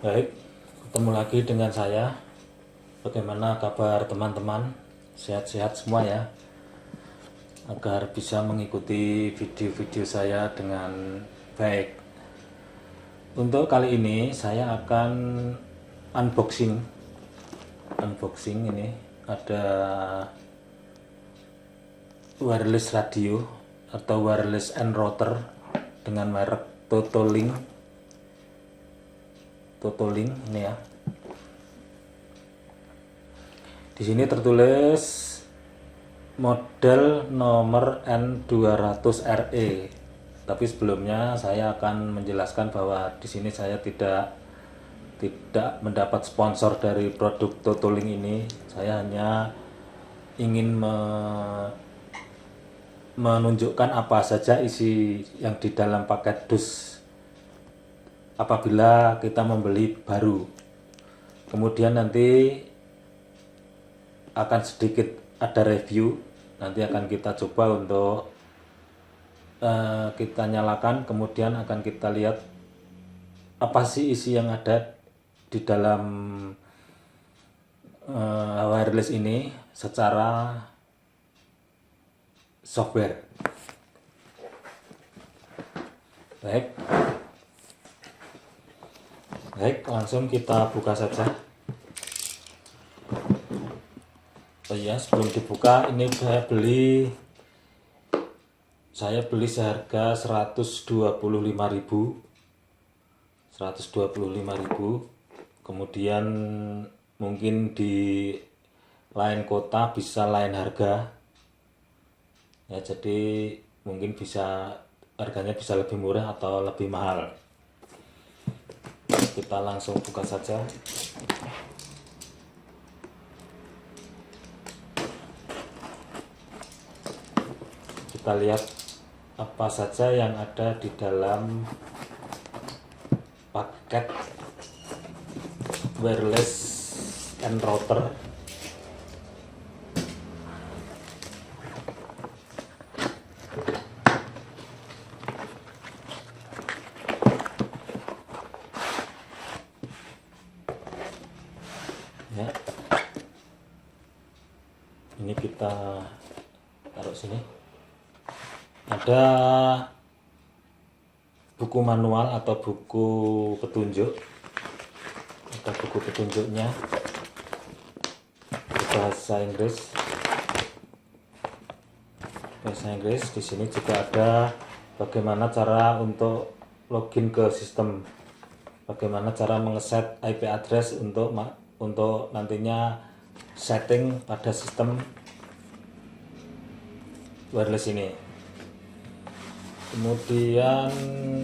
Baik, ketemu lagi dengan saya. Bagaimana kabar teman-teman? Sehat-sehat semua ya. Agar bisa mengikuti video-video saya dengan baik. Untuk kali ini saya akan unboxing. Unboxing ini ada wireless radio atau wireless enrouter dengan merek Totolink ini ya. Di sini tertulis model nomor N200RE. Tapi sebelumnya saya akan menjelaskan bahwa di sini saya tidak mendapat sponsor dari produk Totolink ini. Saya hanya ingin menunjukkan apa saja isi yang di dalam paket dus apabila kita membeli baru. Kemudian nanti akan sedikit ada review, nanti akan kita coba untuk kita nyalakan, kemudian akan kita lihat apa sih isi yang ada di dalam wireless ini secara software. Baik, langsung kita buka saja. Oh iya, sebelum dibuka ini saya beli seharga 125.000. Kemudian mungkin di lain kota bisa lain harga. Ya, jadi mungkin harganya bisa lebih murah atau lebih mahal. Kita langsung buka saja. Kita lihat apa saja yang ada di dalam paket wireless enrouter. Ya, ini kita taruh sini. Ada buku manual atau buku petunjuk. Ada buku petunjuknya bahasa Inggris. Di sini juga ada bagaimana cara untuk login ke sistem, bagaimana cara mengeset IP address untuk nantinya setting pada sistem wireless ini. Kemudian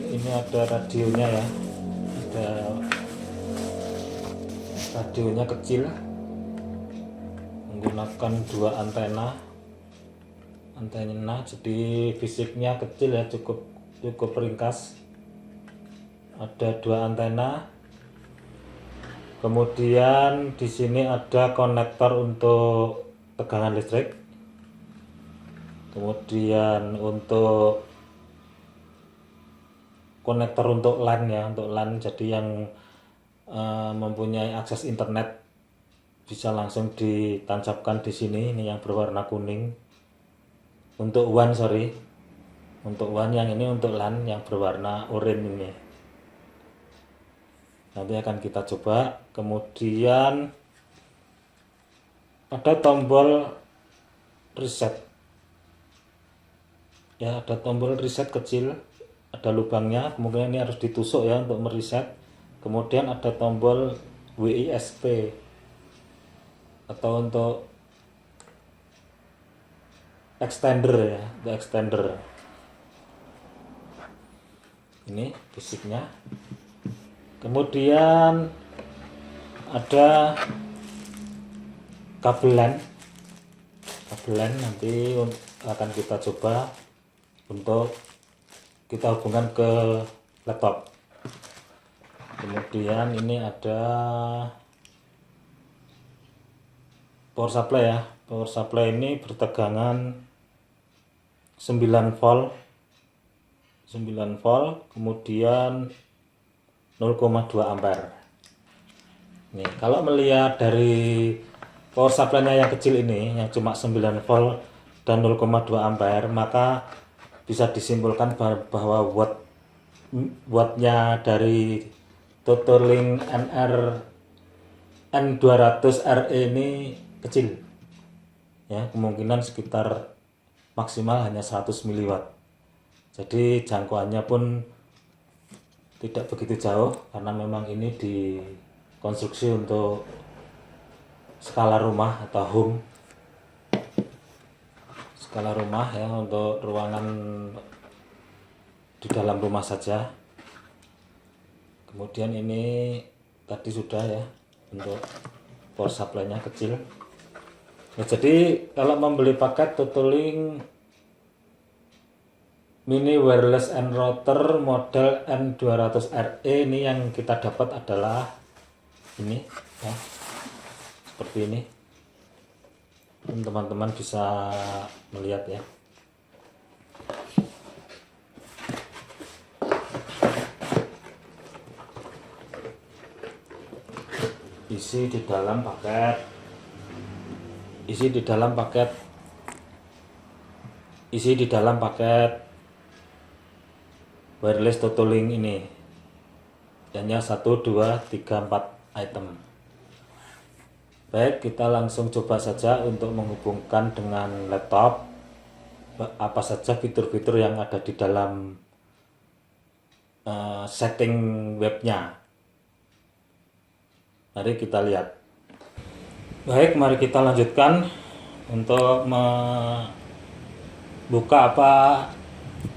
ini ada radionya ya, ada radionya kecil menggunakan dua antena, jadi fisiknya kecil ya, cukup ringkas. Ada dua antena. Kemudian di sini ada konektor untuk tegangan listrik. Kemudian untuk konektor untuk LAN ya, jadi yang mempunyai akses internet bisa langsung ditancapkan di sini. Ini yang berwarna kuning. Untuk WAN yang ini untuk LAN yang berwarna oranye ini. Nanti akan kita coba. Kemudian ada tombol reset. Ya, ada tombol reset kecil, ada lubangnya, kemungkinan ini harus ditusuk ya untuk mereset. Kemudian ada tombol WISP atau untuk extender ya, untuk extender. Ini fisiknya. Kemudian ada kabel LAN nanti akan kita coba untuk kita hubungkan ke laptop. Kemudian ini ada power supply ya. Power supply ini bertegangan 9 volt, kemudian 0,2 ampere. Nih, kalau melihat dari power supply-nya yang kecil ini, yang cuma 9 volt dan 0,2 ampere, maka bisa disimpulkan bahwa wattnya dari Totolink N200RE ini kecil. Ya, kemungkinan sekitar maksimal hanya 100 miliwatt. Jadi jangkauannya pun tidak begitu jauh karena memang ini dikonstruksi untuk skala rumah atau home, skala rumah ya, untuk ruangan di dalam rumah saja. Kemudian ini tadi sudah ya, untuk power supply-nya kecil. Ya, jadi kalau membeli paket Totolink Mini Wireless and Router model N200RE, ini yang kita dapat adalah ini ya, seperti ini. Teman-teman bisa melihat ya. Isi di dalam paket wireless Totolink ini hanya 1, 2, 3, 4 item. Baik, kita langsung coba saja untuk menghubungkan dengan laptop apa saja fitur-fitur yang ada di dalam setting webnya. Mari kita lihat. Baik, mari kita lanjutkan untuk membuka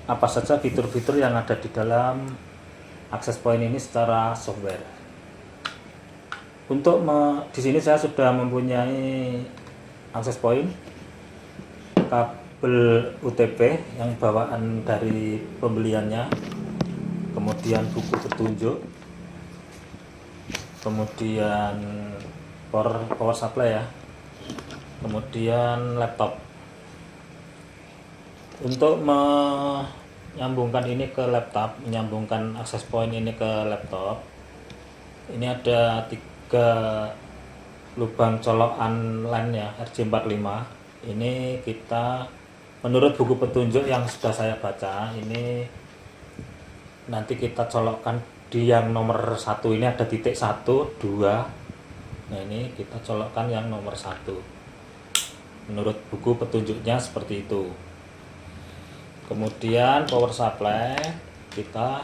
apa saja fitur-fitur yang ada di dalam access point ini secara software. Untuk di sini saya sudah mempunyai access point, kabel UTP yang bawaan dari pembeliannya, kemudian buku petunjuk, kemudian power supply ya, kemudian laptop. Untuk menyambungkan ini ke laptop, menyambungkan access point ini ke laptop, ini ada 3 lubang colokan LAN ya, RJ45. Ini kita menurut buku petunjuk yang sudah saya baca, ini nanti kita colokkan di yang nomor 1. Ini ada titik 1, 2. Nah, ini kita colokkan yang nomor 1. Menurut buku petunjuknya seperti itu. Kemudian power supply kita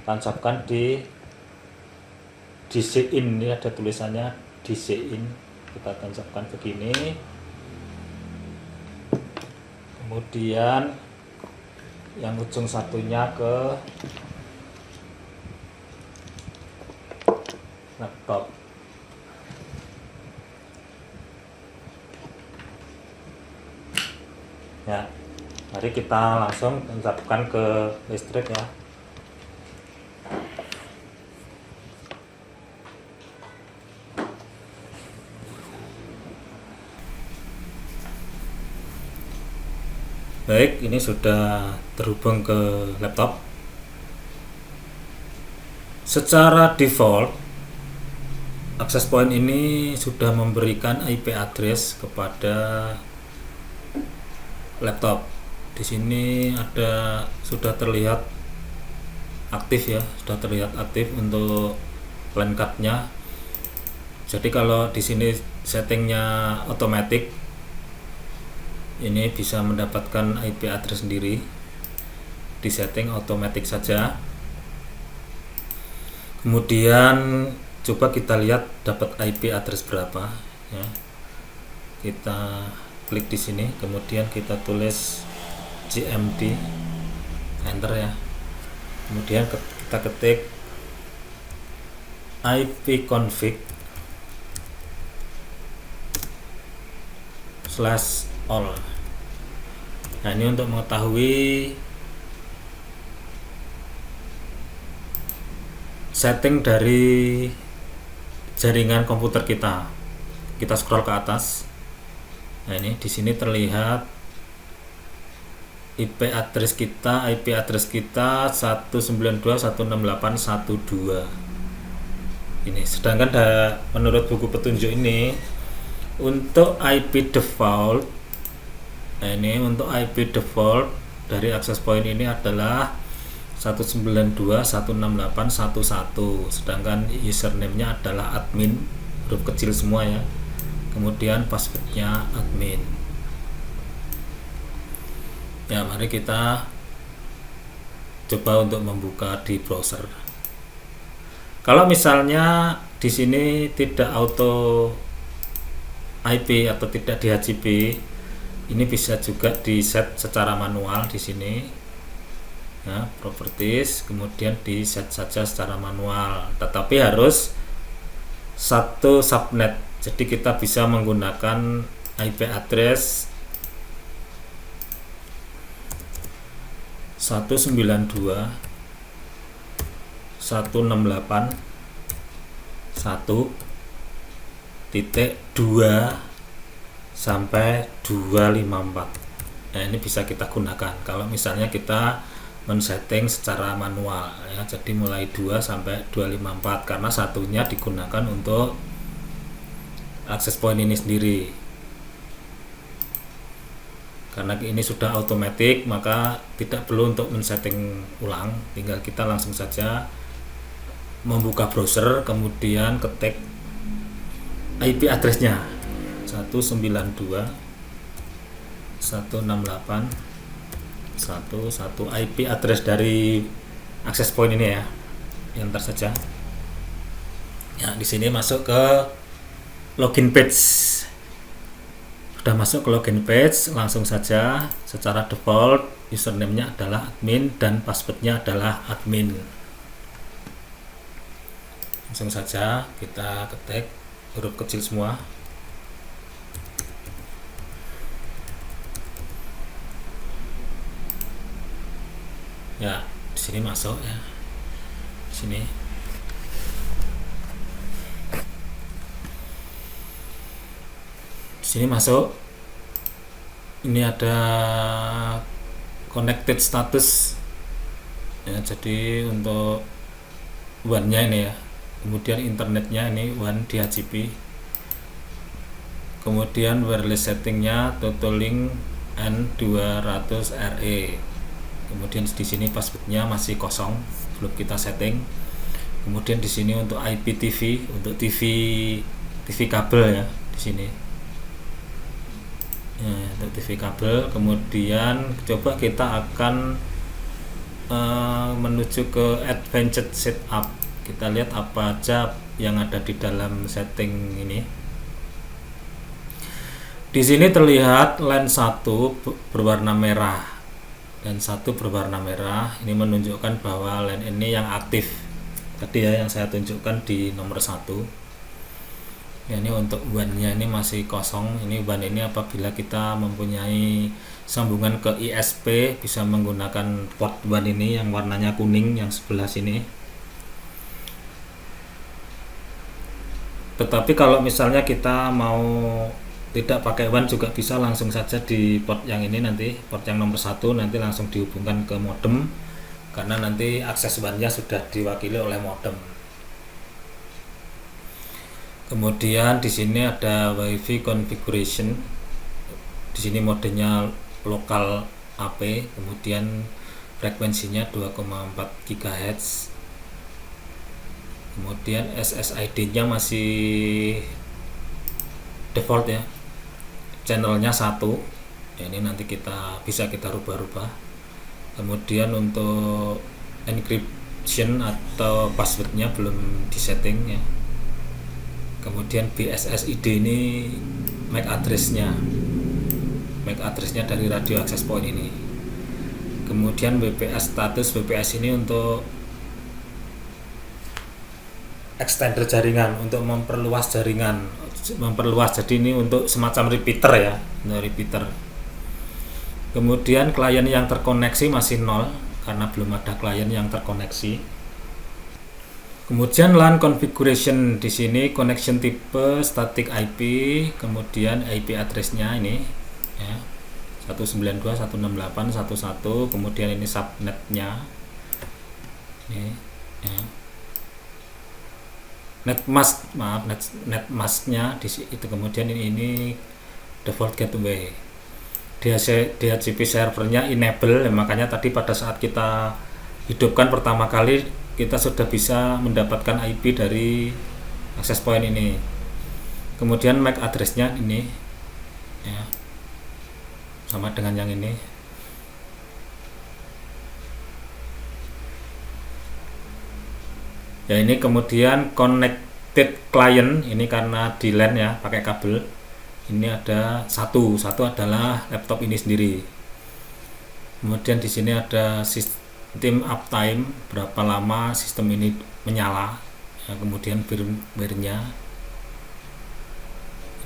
tancapkan di DC in. Ini ada tulisannya DC in, kita tancapkan begini. Kemudian yang ujung satunya ke laptop. Ya, mari kita langsung tancapkan ke listrik ya. Baik, ini sudah terhubung ke laptop. Secara default, access point ini sudah memberikan IP address kepada laptop. Di sini sudah terlihat aktif ya, sudah terlihat aktif untuk LAN card-nya. Jadi kalau di sini settingnya otomatis, ini bisa mendapatkan IP address sendiri, di setting otomatis saja. Kemudian coba kita lihat dapat IP address berapa ya. Kita klik di sini, kemudian kita tulis GMD, enter ya. Kemudian kita ketik ipconfig/all. Nah, ini untuk mengetahui setting dari jaringan komputer kita. Kita scroll ke atas. Nah, ini di sini terlihat IP address kita 192.168.1.2. ini. Sedangkan menurut buku petunjuk ini untuk IP default, nah ini untuk IP default dari access point ini adalah 192.168.1.1, sedangkan username-nya adalah admin, huruf kecil semua ya. Kemudian password-nya admin. Ya, mari kita coba untuk membuka di browser. Kalau misalnya di sini tidak auto IP atau tidak di HCP, ini bisa juga di set secara manual di sini. Ya, properties, kemudian di set saja secara manual, tetapi harus satu subnet. Jadi kita bisa menggunakan IP address 192.168.1.2 sampai 254. Nah, ini bisa kita gunakan kalau misalnya kita men-setting secara manual ya. Jadi mulai 2 sampai 254, karena satunya digunakan untuk access point ini sendiri. Karena ini sudah otomatis, maka tidak perlu untuk men-setting ulang, tinggal kita langsung saja membuka browser, kemudian ketik IP address-nya 192.168.1.1 IP address dari access point ini ya. Enter saja. Ya, di sini masuk ke login page. Sudah masuk ke login page, langsung saja secara default username-nya adalah admin dan password-nya adalah admin. Langsung saja kita ketik huruf kecil semua. Ya, di sini masuk ya. Di sini. Di sini masuk. Ini ada connected status. Ya, jadi untuk WAN-nya ini ya. Kemudian internetnya ini WAN di HCP. Kemudian wireless settingnya totaling N200RE. Kemudian di sini passwordnya masih kosong, belum kita setting. Kemudian di sini untuk IPTV, untuk TV kabel ya di sini. Ya, untuk TV kabel. Kemudian coba kita akan menuju ke advanced setup. Kita lihat apa aja yang ada di dalam setting ini. Di sini terlihat LAN 1 berwarna merah dan 1 berwarna merah. Ini menunjukkan bahwa LAN ini yang aktif tadi ya, yang saya tunjukkan di nomor 1 ya. Ini untuk WAN-nya ini masih kosong. Ini WAN ini apabila kita mempunyai sambungan ke ISP bisa menggunakan port WAN ini yang warnanya kuning yang sebelah sini. Tetapi kalau misalnya kita mau tidak pakai WAN juga bisa langsung saja di port yang ini, nanti port yang nomor 1 nanti langsung dihubungkan ke modem, karena nanti akses WAN-nya sudah diwakili oleh modem. Kemudian di sini ada WiFi configuration. Di sini modenya lokal AP, kemudian frekuensinya 2,4 GHz. Kemudian SSID-nya masih default ya. Channelnya 1 ya, ini nanti bisa kita rubah-rubah. Kemudian untuk encryption atau passwordnya belum disetting ya. Kemudian BSSID ini MAC address-nya dari radio access point ini. Kemudian WPS status, WPS ini untuk extender jaringan, untuk memperluas jaringan, jadi ini untuk semacam repeater ya, repeater. Kemudian klien yang terkoneksi masih 0 karena belum ada klien yang terkoneksi. Kemudian LAN configuration di sini, connection type static IP, kemudian IP address-nya ini ya 192.168.1.1, kemudian ini subnet-nya ini ya. net masknya itu. Kemudian ini default gateway. DHCP servernya enable, makanya tadi pada saat kita hidupkan pertama kali kita sudah bisa mendapatkan IP dari access point ini. Kemudian MAC addressnya ini ya, sama dengan yang ini. Ya, ini kemudian connected client, ini karena di LAN ya, pakai kabel. Ini ada satu adalah laptop ini sendiri. Kemudian di sini ada sistem uptime, berapa lama sistem ini menyala ya, kemudian firmware-nya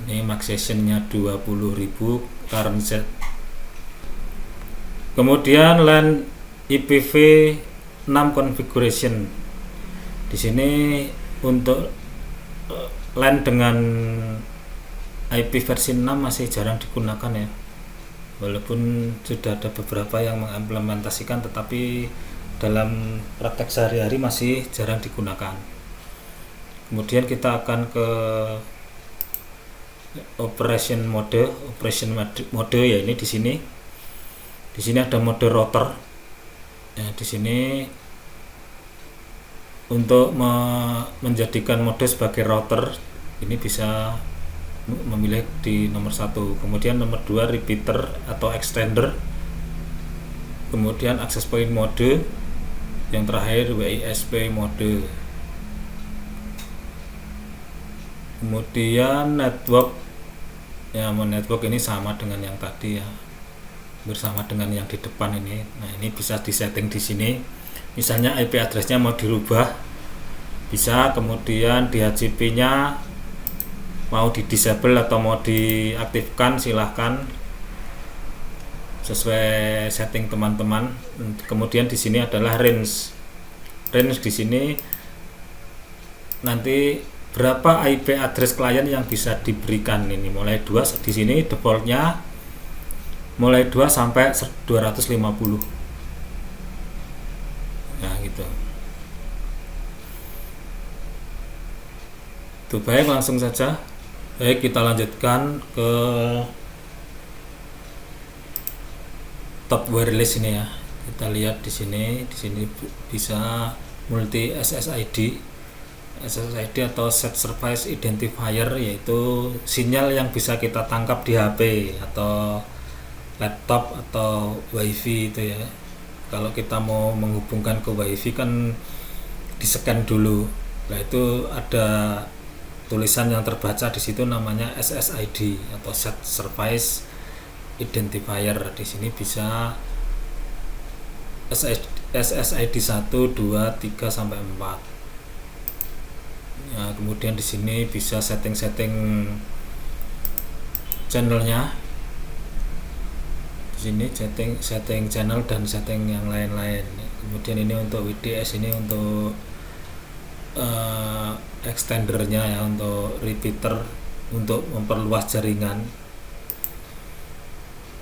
ini max session-nya 20.000 current set. Kemudian LAN IPv6 configuration. Di sini untuk LAN dengan IP versi 6 masih jarang digunakan ya, walaupun sudah ada beberapa yang mengimplementasikan, tetapi dalam praktek sehari-hari masih jarang digunakan. Kemudian kita akan ke operation mode ya, ini di sini ada mode router ya. Di sini untuk menjadikan mode sebagai router ini bisa memilih di nomor 1, kemudian nomor 2 repeater atau extender, kemudian access point mode, yang terakhir WISP mode. Kemudian network ya, network ini sama dengan yang tadi ya, bersama dengan yang di depan ini. Nah, ini bisa disetting di sini, misalnya IP addressnya mau dirubah bisa, kemudian DHCP nya mau di disable atau mau diaktifkan silahkan sesuai setting teman-teman. Kemudian di sini adalah range di sini nanti berapa IP address klien yang bisa diberikan, ini mulai 2, di sini defaultnya mulai 2 sampai 250 nah gitu. Tuh, baik, langsung saja. Baik, kita lanjutkan ke top wireless ini ya. Kita lihat di sini bisa multi SSID atau set service identifier, yaitu sinyal yang bisa kita tangkap di HP atau laptop atau WiFi itu ya. Kalau kita mau menghubungkan ke WiFi kan di-scan dulu. Nah, itu ada tulisan yang terbaca di situ namanya SSID atau set service identifier. Di sini bisa SSID 1, 2, 3 sampai 4. Ya, kemudian di sini bisa setting channelnya. Di sini setting channel dan setting yang lain-lain. Kemudian ini untuk WDS, ini untuk extendernya ya, untuk repeater untuk memperluas jaringan.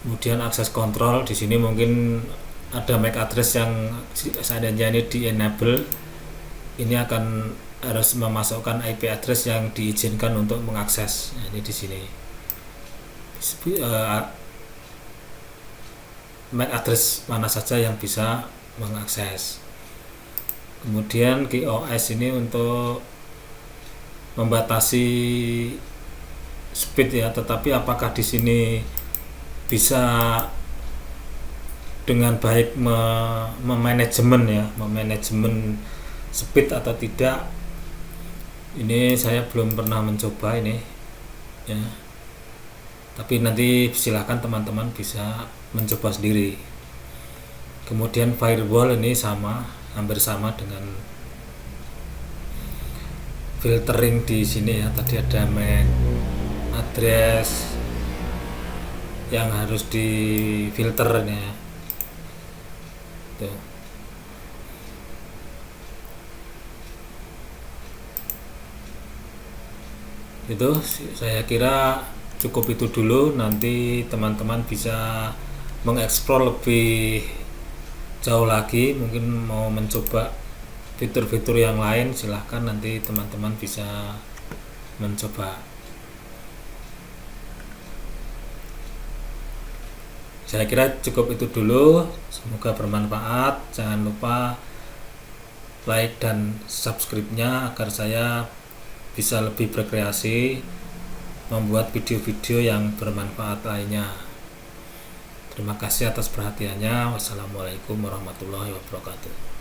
Kemudian akses kontrol, di sini mungkin ada MAC address yang seandainya ini di enable, ini akan harus memasukkan IP address yang diizinkan untuk mengakses. Nah, ini di sini MAC address mana saja yang bisa mengakses. Kemudian QoS ini untuk membatasi speed ya, tetapi apakah di sini bisa dengan baik memanajemen speed atau tidak, ini saya belum pernah mencoba ini ya, tapi nanti silakan teman-teman bisa mencoba sendiri. Kemudian firewall ini hampir sama dengan filtering di sini ya. Tadi ada MAC address yang harus difilter ini ya. Tuh. Itu saya kira cukup itu dulu. Nanti teman-teman bisa mengeksplor lebih jauh lagi, mungkin mau mencoba fitur-fitur yang lain, silahkan nanti teman-teman bisa mencoba. Saya kira cukup itu dulu, semoga bermanfaat. Jangan lupa like dan subscribe-nya agar saya bisa lebih berkreasi membuat video-video yang bermanfaat lainnya. Terima kasih atas perhatiannya. Wassalamualaikum warahmatullahi wabarakatuh.